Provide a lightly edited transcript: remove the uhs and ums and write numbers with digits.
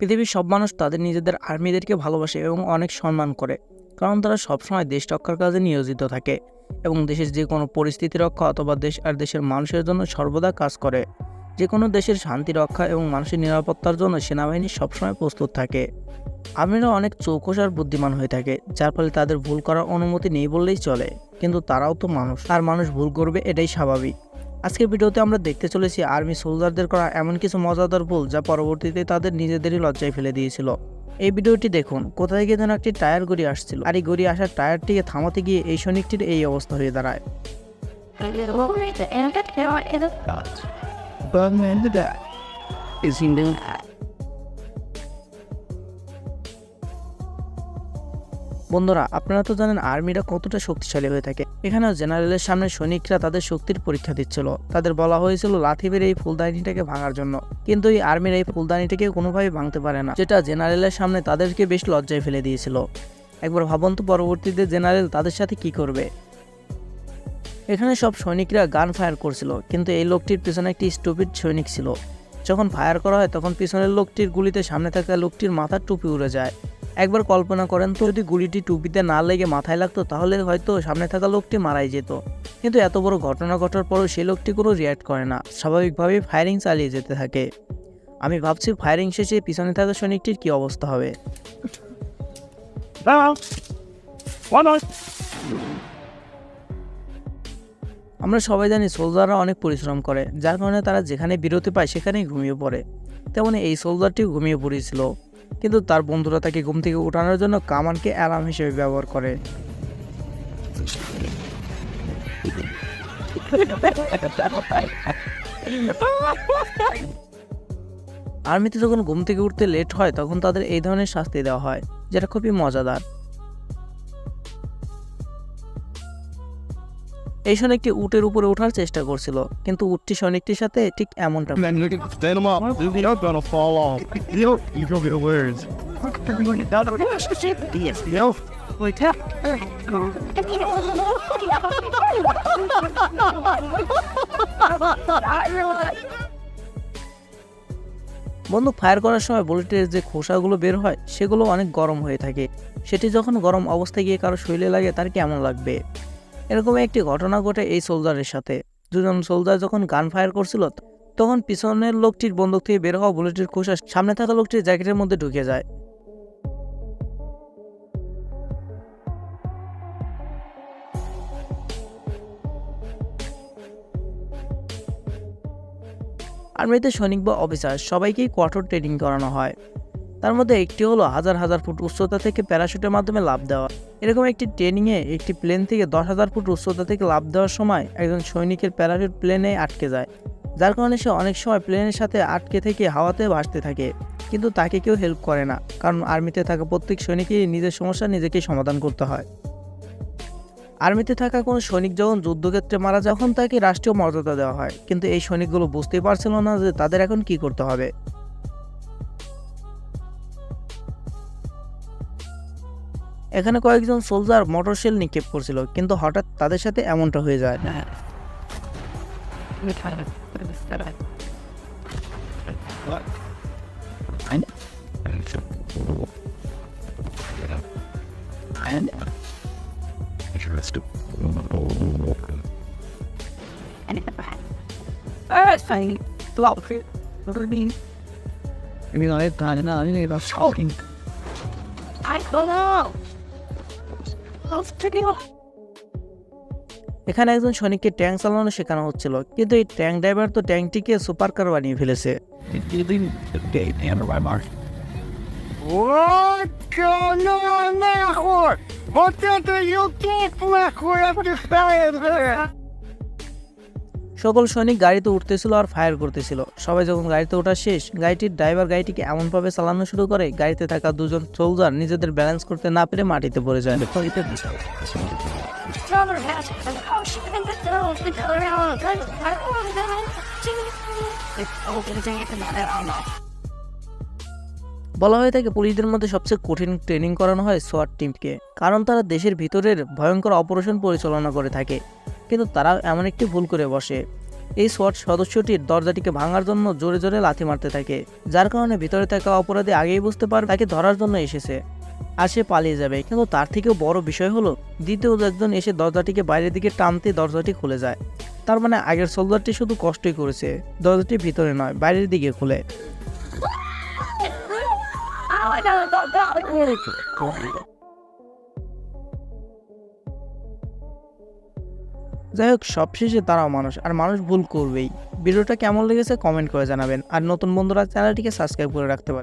পৃথিবীর সব মানুষ তাদের নিজেদের আর্মিদেরকে ভালোবাসে এবং অনেক সম্মান করে, কারণ তারা সবসময় দেশ রক্ষার কাজে নিয়োজিত থাকে এবং দেশের যে কোনো পরিস্থিতি রক্ষা অথবা দেশ আর দেশের মানুষের জন্য সর্বদা কাজ করে। যে কোনো দেশের শান্তি রক্ষা এবং মানুষের নিরাপত্তার জন্য সেনাবাহিনী সবসময় প্রস্তুত থাকে। আর্মিরা অনেক চৌকস আর বুদ্ধিমান হয়ে থাকে, যার ফলে তাদের ভুল করার অনুমতি নেই বললেই চলে। কিন্তু তারাও তো মানুষ, আর মানুষ ভুল করবে, এটাই স্বাভাবিক। আজকের ভিডিওতে আমরা দেখতে চলেছি আর্মি সোলজারদের করা এমন কিছু মজাদার ভুল যা পরবর্তীতে তাদের নিজেদেরই লজ্জায় ফেলে দিয়েছিল। এই ভিডিওটি দেখুন। কোথায় গিয়ে যেন একটি টায়ার গড়িয়ে আসছিল, আর এই গড়িয়ে আসার টায়ারটিকে থামাতে গিয়ে এই সৈনিকটির এই অবস্থা হয়ে দাঁড়ায়। বন্ধুরা, আপনারা তো জানেন আর্মিরা কতটা শক্তিশালী হয়ে থাকে। এখানেও জেনারেলের সামনে সৈনিকরা তাদের শক্তির পরীক্ষা দিচ্ছিল। তাদের বলা হয়েছিল লাঠি বেড়ে এই ফুলদানিটাকে ভাঙার জন্য, কিন্তু এই আর্মির এই ফুলদানিটাকে কোনোভাবে ভাঙতে পারে না, যেটা জেনারেলের সামনে তাদেরকে বেশ লজ্জায় ফেলে দিয়েছিল। একবার ভাবুন তো পরবর্তীতে জেনারেল তাদের সাথে কি করবে। এখানে সব সৈনিকরা গান ফায়ার করছিল, কিন্তু এই লোকটির পিছনে একটি স্টুপিড সৈনিক ছিল। যখন ফায়ার করা হয় তখন পিছনের লোকটির গুলিতে সামনে থাকা লোকটির মাথার টুপি উড়ে যায়। একবার কল্পনা করেন তো, যদি গুলিটি টুপিতে না লেগে মাথায় লাগতো তাহলে হয়তো সামনে থাকা লোকটি মারাই যেত। কিন্তু এত বড় ঘটনা ঘটার পরও সেই লোকটি কোনো রিয়্যাক্ট করে না, স্বাভাবিকভাবেই ফায়ারিং চালিয়ে যেতে থাকে। আমি ভাবছি ফায়ারিং শেষে পিছনে থাকা সৈনিকটির কি অবস্থা হবে। আমরা সবাই জানি সোলজাররা অনেক পরিশ্রম করে, যার কারণে তারা যেখানে বিরতি পায় সেখানেই ঘুমিয়ে পড়ে। তেমনি এই সোলজারটিও ঘুমিয়ে পড়েছিল, কিন্তু তার বন্ধুরা তাকে ঘুম থেকে উঠানোর জন্য কামানকে অ্যালার্ম হিসেবে ব্যবহার করে। আর্মিতে যখন ঘুম থেকে উঠতে লেট হয় তখন তাদের এই ধরনের শাস্তি দেওয়া হয়, যেটা খুবই মজাদার। এই সৈনিকটি উটের উপরে ওঠার চেষ্টা করছিল, কিন্তু উটটি সৈনিকটির সাথে ঠিক এমনটা। বন্দুক ফায়ার করার সময় বুলেটের যে খোসাগুলো বের হয় সেগুলো অনেক গরম হয়ে থাকে। সেটি যখন গরম অবস্থায় গিয়ে কারো শরীরে লাগে তার কেমন লাগবে। এরকম একটি ঘটনা ঘটে এই সোলজারের সাথে। দুজন সোলজার যখন গান ফায়ার করছিল তখন পিছনের লোকটির বন্দুক থেকে বের হওয়া বুলেটের খোসা সামনে থাকা লোকটির জ্যাকেটের মধ্যে ঢুকে যায়। আর্মিতে সৈনিক বা অফিসার সবাইকেই কঠোর ট্রেনিং করানো হয়। তার মধ্যে একটি হলো হাজার হাজার ফুট উচ্চতা থেকে প্যারাশুটের মাধ্যমে লাফ দেওয়া। এরকম একটি ট্রেনিংয়ে একটি প্লেন থেকে 10,000 ফুট উচ্চতা থেকে লাফ দেওয়ার সময় একজন সৈনিকের প্যারাশুট প্লেনে আটকে যায়, যার কারণে সে অনেক সময় প্লেনের সাথে আটকে থেকে হাওয়াতে ভাসতে থাকে। কিন্তু তাকে কেউ হেল্প করে না, কারণ আর্মিতে থাকা প্রত্যেক সৈনিকই নিজের সমস্যা নিজেকেই সমাধান করতে হয়। আর্মিতে থাকা কোনো সৈনিক যখন যুদ্ধক্ষেত্রে মারা যায় তখন তাকে রাষ্ট্রীয় মর্যাদা দেওয়া হয়, কিন্তু এই সৈনিকগুলো বুঝতেই পারছিল না যে তাদের এখন কি করতে হবে। এখানে কয়েকজন সোলজার মোটর শেল নিক্ষেপ করছিল, কিন্তু হঠাৎ তাদের সাথে এমনটা হয়ে যায়। এখানে একজন সৈনিককে ট্যাঙ্ক চালানো শেখানো হচ্ছিল, কিন্তু এই ট্যাঙ্ক ড্রাইভার তো ট্যাঙ্কটিকে সুপার কার বানিয়ে ফেলেছে। সকল সৈনিক গাড়িতে উঠতেছিল আর ফায়ার করতেছিল। সবাই যখন গাড়িতে ওঠা শেষ, গাড়িটির ড্রাইভার গাড়িটিকে এমনভাবে চালানো শুরু করে গাড়িতে থাকা দুজন সোলজার নিজেদের ব্যালেন্স করতে না পেরে মাটিতে পড়ে যায়। বলা হয়ে থাকে পুলিশদের মধ্যে সবচেয়ে কঠিন ট্রেনিং করানো হয় সোয়াট টিমকে, কারণ তারা দেশের ভিতরের ভয়ঙ্কর অপারেশন পরিচালনা করে থাকে। কিন্তু তারা এমন একটি ভুল করে বসে। এই সোয়াট সদস্যটির দরজাটিকে ভাঙার জন্য জোরে জোরে লাথি মারতে থাকে, যার কারণে ভিতরে থাকা অপরাধী আগেই বুঝতে পারে তাকে ধরার জন্য এসেছে আর সে পালিয়ে যাবে। কিন্তু তার থেকেও বড় বিষয় হলো দ্বিতীয় একজন এসে দরজাটিকে বাইরের দিকে টানতে দরজাটি খুলে যায়। তার মানে আগের সোলজারটি শুধু কষ্টই করেছে, দরজাটি ভিতরে নয় বাইরের দিকে খুলে। যাই হোক, সবশেষে তারাও মানুষ, আর মানুষ ভুল করবেই। ভিডিওটা কেমন লেগেছে কমেন্ট করে জানাবেন, আর নতুন বন্ধুরা চ্যানেলটিকে সাবস্ক্রাইব করে রাখতে পারেন।